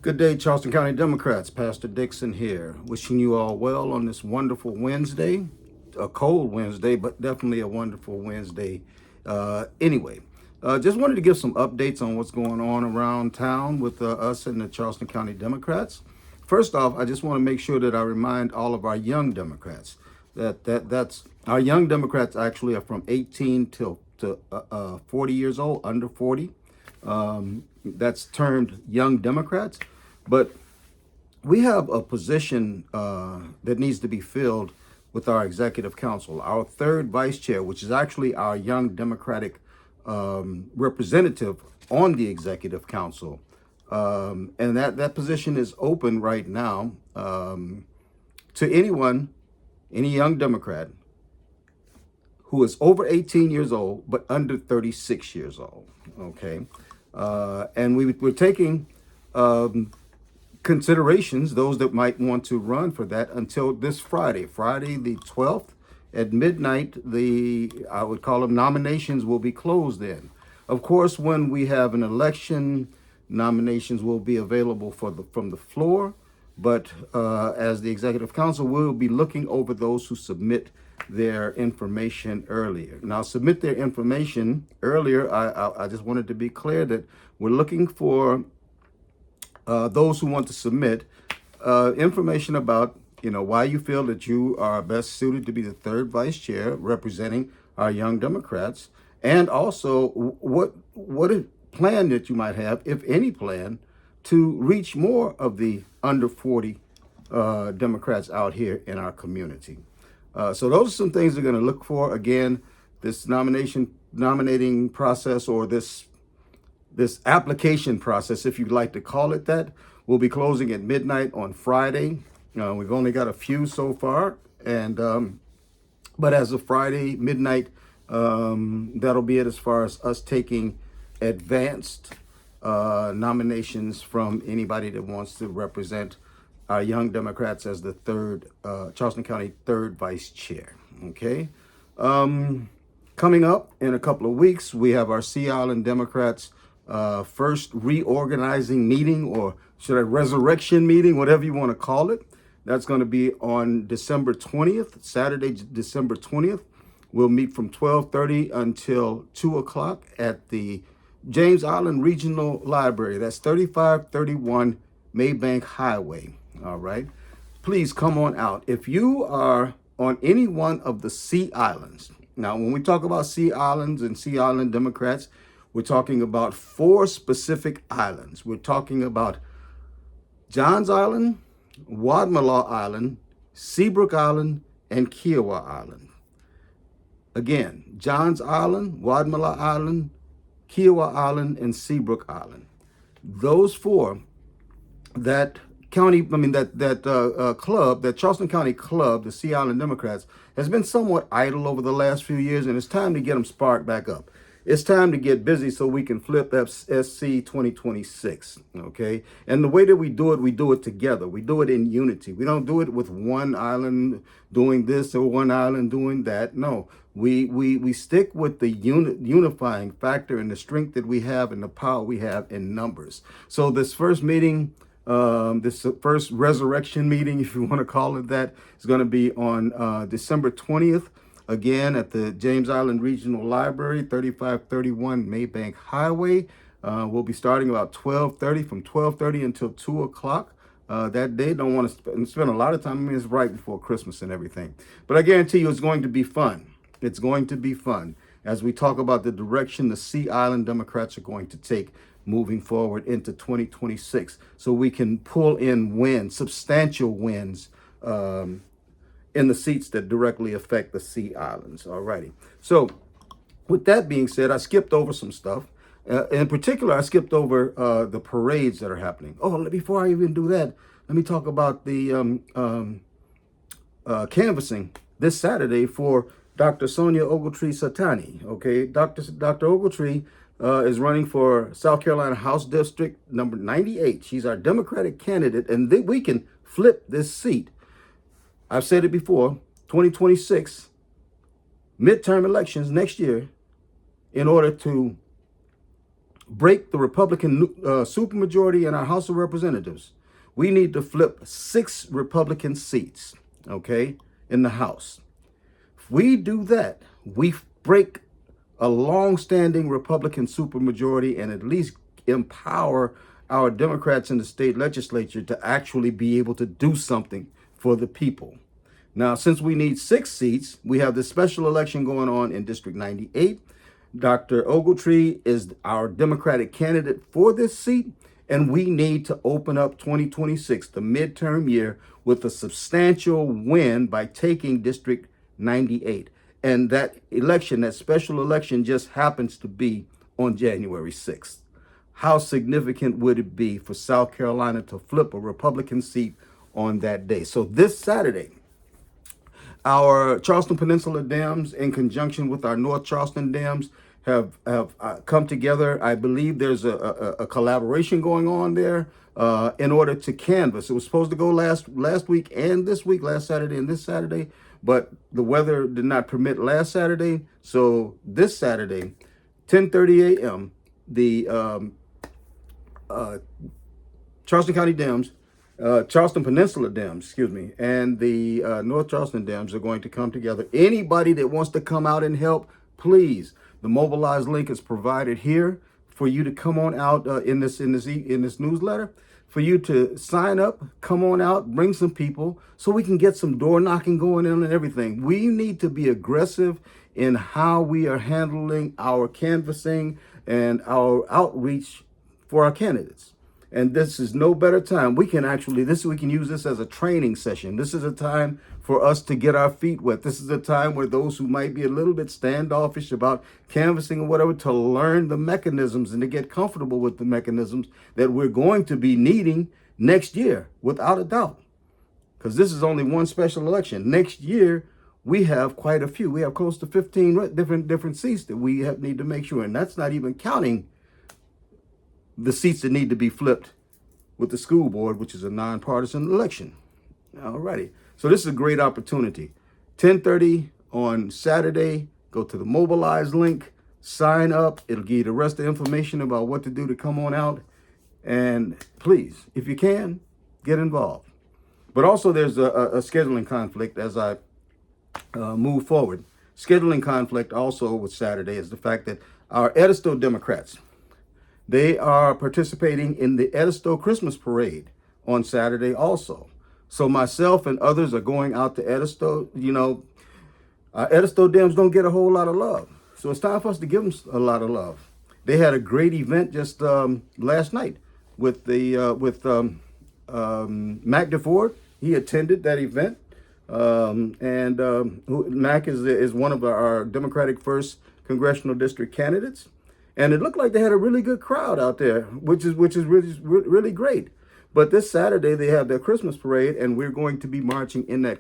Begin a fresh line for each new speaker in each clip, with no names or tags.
Good day, Charleston County Democrats. Pastor Dixon here, wishing you all well on this wonderful Wednesday. A cold Wednesday, but definitely a wonderful Wednesday. Just wanted to give some updates on what's going on around town with us and the Charleston County Democrats. First off, I just want to make sure that I remind all of our young Democrats that's our young Democrats actually are from 18 to 40 years old, under 40. That's termed young Democrats. But we have a position that needs to be filled with our executive council. Our third vice chair, which is actually our young Democratic representative on the executive council. And that position is open right now to anyone, any young Democrat who is over 18 years old, but under 36 years old, okay? And we're taking considerations, those that might want to run for that until this Friday the 12th at midnight. I would call them nominations will be closed then. Of course, when we have an election, nominations will be available from the floor, but as the executive council, we'll be looking over those who submit their information earlier. Now, submit their information earlier. I just wanted to be clear that we're looking for those who want to submit information about, why you feel that you are best suited to be the third vice chair representing our young Democrats, and also what plan that you might have, if any plan, to reach more of the under 40 Democrats out here in our community. So those are some things we're going to look for. Again, this nominating process, or this application process, if you'd like to call it that, will be closing at midnight on Friday. We've only got a few so far, and but as of Friday midnight, that'll be it as far as us taking advanced nominations from anybody that wants to represent our young Democrats as the third Charleston County third vice chair. Okay. Coming up in a couple of weeks, we have our Sea Island Democrats first reorganizing meeting, or should I resurrection meeting, whatever you want to call it. That's going to be on December 20th, Saturday, December 20th. We'll meet from 12:30 until 2 o'clock at the James Island Regional Library. That's 3531 Maybank Highway. All right. Please come on out. If you are on any one of the Sea Islands, now when we talk about Sea Islands and Sea Island Democrats, we're talking about 4 specific islands. We're talking about Johns Island, Wadmalaw Island, Seabrook Island, and Kiowa Island. Again, Johns Island, Wadmalaw Island, Kiowa Island, and Seabrook Island. Those 4, that county, club, that Charleston County club, the Sea Island Democrats, has been somewhat idle over the last few years, and it's time to get them sparked back up. It's time to get busy so we can flip SC 2026, okay? And the way that we do it together. We do it in unity. We don't do it with one island doing this or one island doing that. No, we stick with the unifying factor and the strength that we have and the power we have in numbers. So this first meeting, this first resurrection meeting, if you want to call it that, is going to be on December 20th. Again, at the James Island Regional Library, 3531 Maybank Highway. We'll be starting about 12:30, from 12:30 until 2 o'clock. That day, don't want to spend a lot of time. It's right before Christmas and everything. But I guarantee you it's going to be fun. It's going to be fun as we talk about the direction the Sea Island Democrats are going to take moving forward into 2026, so we can pull in wins, substantial wins, in the seats that directly affect the Sea Islands. All righty. So with that being said, I skipped over some stuff. In particular, I skipped over the parades that are happening. Oh, before I even do that, let me talk about the canvassing this Saturday for Dr. Sonya Ogletree-Satani. Okay, Dr. Ogletree is running for South Carolina House District number 98. She's our Democratic candidate, and we can flip this seat. I've said it before, 2026, midterm elections next year, in order to break the Republican supermajority in our House of Representatives, we need to flip 6 Republican seats, okay, in the House. If we do that, we break a long-standing Republican supermajority and at least empower our Democrats in the state legislature to actually be able to do something for the people. Now, since we need 6 seats, we have this special election going on in District 98. Dr. Ogletree is our Democratic candidate for this seat, and we need to open up 2026, the midterm year, with a substantial win by taking District 98. And that election, that special election, just happens to be on January 6th. How significant would it be for South Carolina to flip a Republican seat on that day? So this Saturday, our Charleston Peninsula Dems, in conjunction with our North Charleston Dems, have come together. I believe there's a collaboration going on there in order to canvass. It was supposed to go last week and this week, last Saturday and this Saturday, but the weather did not permit last Saturday. So this Saturday, 10:30 a.m., the Charleston County Dems, Charleston Peninsula Dems, excuse me, and the North Charleston Dems are going to come together. Anybody that wants to come out and help, please. The mobilized link is provided here for you to come on out in this newsletter, for you to sign up, come on out, bring some people so we can get some door knocking going on and everything. We need to be aggressive in how we are handling our canvassing and our outreach for our candidates. And this is no better time. We can use this as a training session. This is a time for us to get our feet wet. This is a time where those who might be a little bit standoffish about canvassing or whatever, to learn the mechanisms and to get comfortable with the mechanisms that we're going to be needing next year, without a doubt. Because this is only one special election. Next year, we have quite a few. We have close to 15 different seats that we need to make sure. And that's not even counting the seats that need to be flipped with the school board, which is a nonpartisan election. Alrighty. So this is a great opportunity. 10:30 on Saturday, go to the mobilize link, sign up. It'll give you the rest of the information about what to do to come on out. And please, if you can, get involved. But also there's a scheduling conflict as I move forward. Scheduling conflict also with Saturday is the fact that our Edisto Democrats, they are participating in the Edisto Christmas Parade on Saturday also. So myself and others are going out to Edisto. You know, Edisto Dems don't get a whole lot of love. So it's time for us to give them a lot of love. They had a great event just last night with Mac DeFord. He attended that event. Mac is one of our Democratic 1st Congressional District candidates. And it looked like they had a really good crowd out there, which is really great. But this Saturday, they have their Christmas parade, and we're going to be marching in that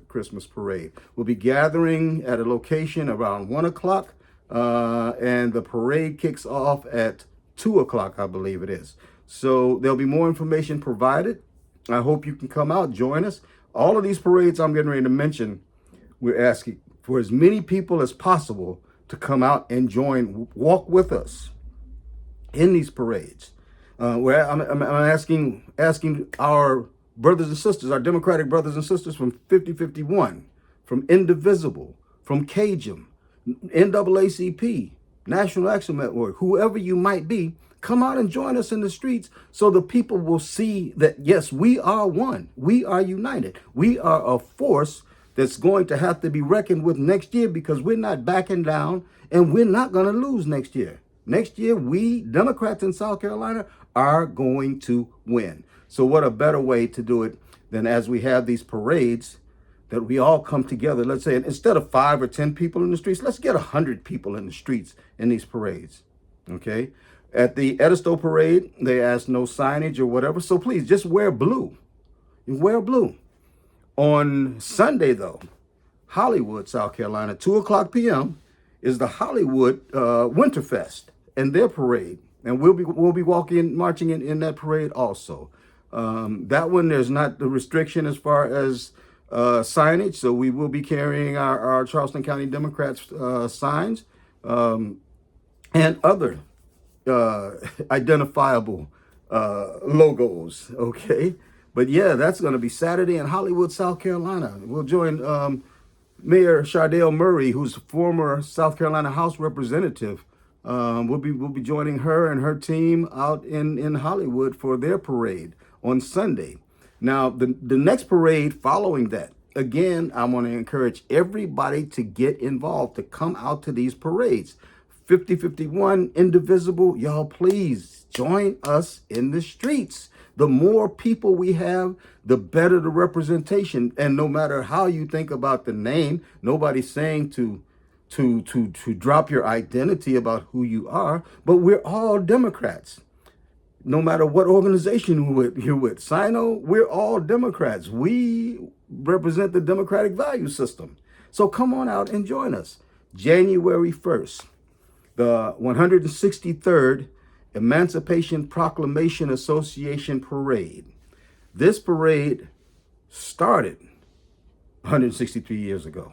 Christmas parade. We'll be gathering at a location around 1 o'clock, and the parade kicks off at 2 o'clock, I believe it is. So there'll be more information provided. I hope you can come out, join us. All of these parades I'm getting ready to mention, we're asking for as many people as possible to come out and walk with us in these parades. Where I'm asking our brothers and sisters, our Democratic brothers and sisters from 5051, from Indivisible, from CAJM, NAACP, National Action Network, whoever you might be, come out and join us in the streets so the people will see that, yes, we are one. We are united. We are a force that's going to have to be reckoned with next year, because we're not backing down and we're not going to lose next year. Next year, we Democrats in South Carolina are going to win. So what a better way to do it than as we have these parades that we all come together. Let's say instead of 5 or 10 people in the streets, let's get 100 people in the streets in these parades. Okay. At the Edisto parade, they ask no signage or whatever. So please just wear blue. Wear blue. On Sunday, though, Hollywood, South Carolina, 2:00 p.m. is the Hollywood Winterfest and their parade, and we'll be marching in that parade also. That one, there's not the restriction as far as signage, so we will be carrying our Charleston County Democrats signs and other identifiable logos, okay? But yeah, that's going to be Saturday in Hollywood, South Carolina. We'll join Mayor Shardell Murray, who's a former South Carolina House representative. We'll be joining her and her team out in Hollywood for their parade on Sunday. Now, the next parade following that, again, I want to encourage everybody to get involved, to come out to these parades. 5051, Indivisible, y'all please join us in the streets. The more people we have, the better the representation. And no matter how you think about the name, nobody's saying to drop your identity about who you are, but we're all Democrats. No matter what organization you're with, Sino, we're all Democrats. We represent the democratic value system. So come on out and join us. January 1st, the 163rd Emancipation Proclamation Association Parade. This parade started 163 years ago.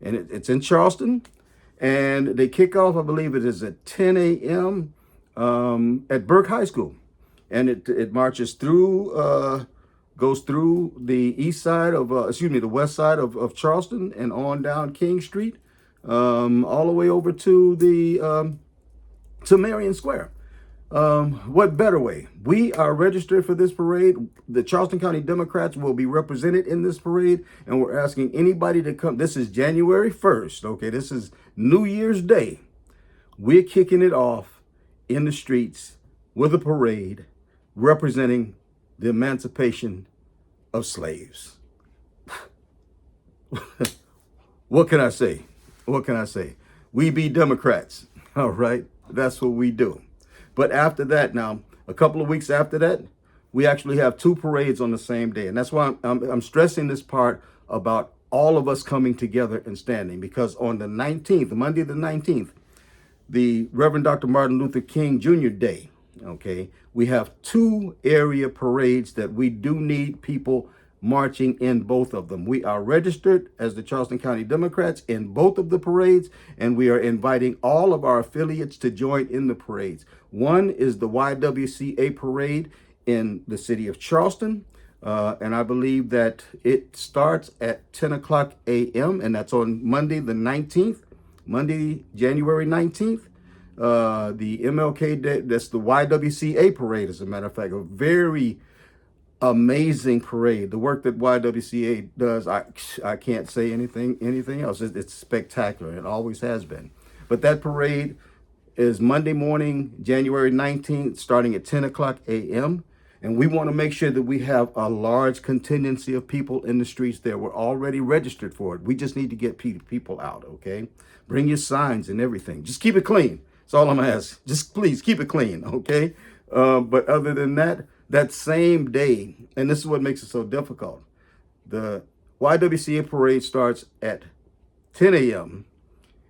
And it's in Charleston. And they kick off, I believe it is at 10 a.m. At Burke High School. And it marches through, goes through the the west side of Charleston and on down King Street, all the way over to Marion Square. What better way? We are registered for this parade. The Charleston County Democrats will be represented in this parade, and we're asking anybody to come. This is January 1st, okay? This is New Year's Day. We're kicking it off in the streets with a parade representing the emancipation of slaves. What can I say? What can I say? We be Democrats, all right? That's what we do. But after that, now, a couple of weeks after that, we actually have two parades on the same day. And that's why I'm stressing this part about all of us coming together and standing. Because on the 19th, Monday the 19th, the Reverend Dr. Martin Luther King Jr. Day, okay, we have two area parades that we do need people marching in both of them. We are registered as the Charleston County Democrats in both of the parades, and we are inviting all of our affiliates to join in the parades. One is the YWCA parade in the city of Charleston, and I believe that it starts at 10 o'clock a.m., and that's on Monday the 19th, Monday, January 19th. The MLK Day, that's the YWCA parade, as a matter of fact, a very amazing parade. The work that YWCA does, I can't say anything else. It's spectacular. It always has been. But that parade is Monday morning, January 19th, starting at 10 o'clock a.m. And we want to make sure that we have a large contingency of people in the streets there. We're already registered for it. We just need to get people out, okay? Bring your signs and everything. Just keep it clean. That's all I'm asking. Just please keep it clean, okay? But other than that, that same day, and this is what makes it so difficult, the YWCA parade starts at 10 a.m.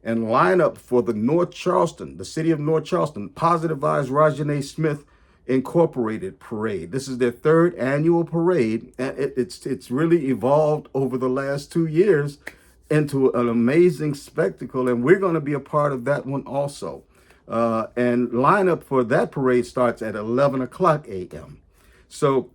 and line up for the North Charleston, the city of North Charleston, Positive Vibes Ronjanae Smith Incorporated parade. This is their third annual parade, and it's really evolved over the last 2 years into an amazing spectacle, and we're going to be a part of that one also. And lineup for that parade starts at 11 o'clock a.m. So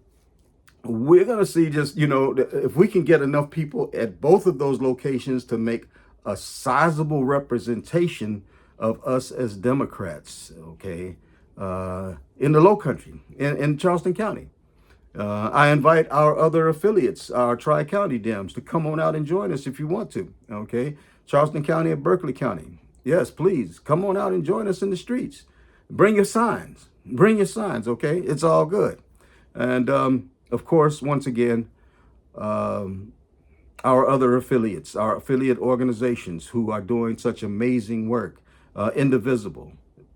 we're going to see just, if we can get enough people at both of those locations to make a sizable representation of us as Democrats, okay, in the Low Country, in Charleston County. I invite our other affiliates, our Tri-County Dems, to come on out and join us if you want to, okay? Charleston County and Berkeley County. Yes, please, come on out and join us in the streets. Bring your signs. Bring your signs, okay? It's all good. And, of course, once again, our other affiliates, our affiliate organizations who are doing such amazing work. Indivisible.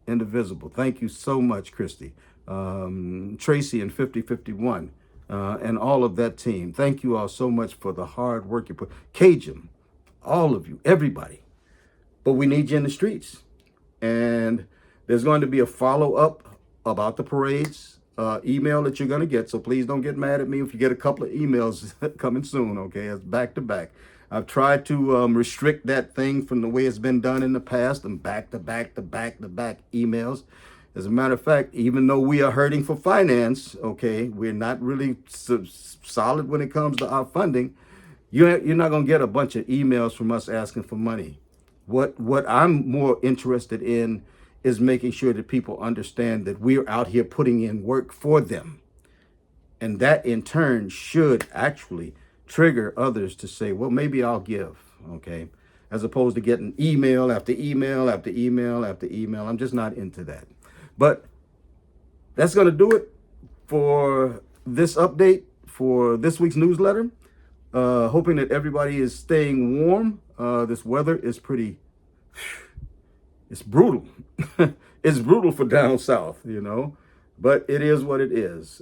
Thank you so much, Christy. Tracy and 5051, and all of that team. Thank you all so much for the hard work you put. Cajun, all of you, everybody. But we need you in the streets. And there's going to be a follow-up about the parades email that you're going to get. So please don't get mad at me if you get a couple of emails coming soon, okay? It's back to back. I've tried to restrict that thing from the way it's been done in the past and back to back emails. As a matter of fact, even though we are hurting for finance, okay, we're not really solid when it comes to our funding. You're not going to get a bunch of emails from us asking for money. What I'm more interested in is making sure that people understand that we're out here putting in work for them. And that in turn should actually trigger others to say, well, maybe I'll give, okay? As opposed to getting email after email after email after email. I'm just not into that. But that's going to do it for this update for this week's newsletter. Hoping that everybody is staying warm. This weather is it's brutal. It's brutal for down south, you know, but it is what it is.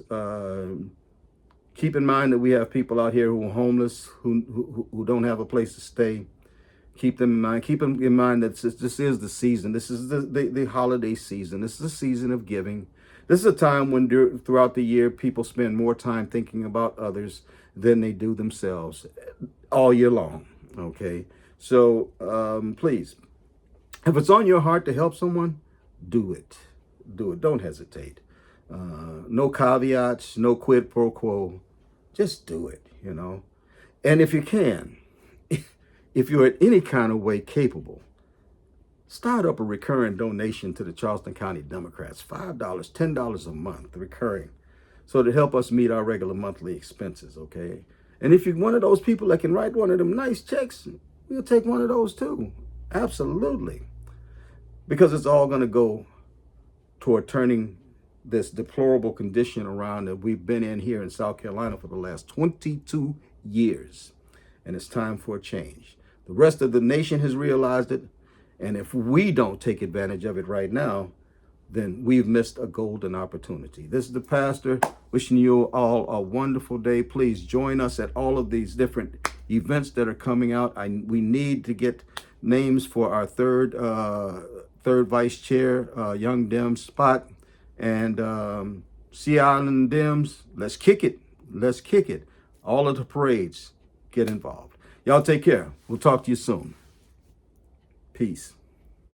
Keep in mind that we have people out here who are homeless, who don't have a place to stay. Keep them in mind. Keep them in mind that this is the season. This is the holiday season. This is a season of giving. This is a time when throughout the year, people spend more time thinking about others than they do themselves all year long, okay? So please, if it's on your heart to help someone, do it. Do it. Don't hesitate. No caveats, no quid pro quo. Just do it, you know? And if you can, if you're in any kind of way capable, start up a recurring donation to the Charleston County Democrats, $5, $10 a month, recurring, so to help us meet our regular monthly expenses, okay? And if you're one of those people that can write one of them nice checks, we'll take one of those too. Absolutely. Because it's all going to go toward turning this deplorable condition around that we've been in here in South Carolina for the last 22 years. And it's time for a change. The rest of the nation has realized it. And if we don't take advantage of it right now, then we've missed a golden opportunity. This is the pastor wishing you all a wonderful day. Please join us at all of these different events that are coming out. We need to get names for our third vice chair, Young Dems spot. And Sea Island Dems, let's kick it. Let's kick it. All of the parades, get involved. Y'all take care. We'll talk to you soon. Peace.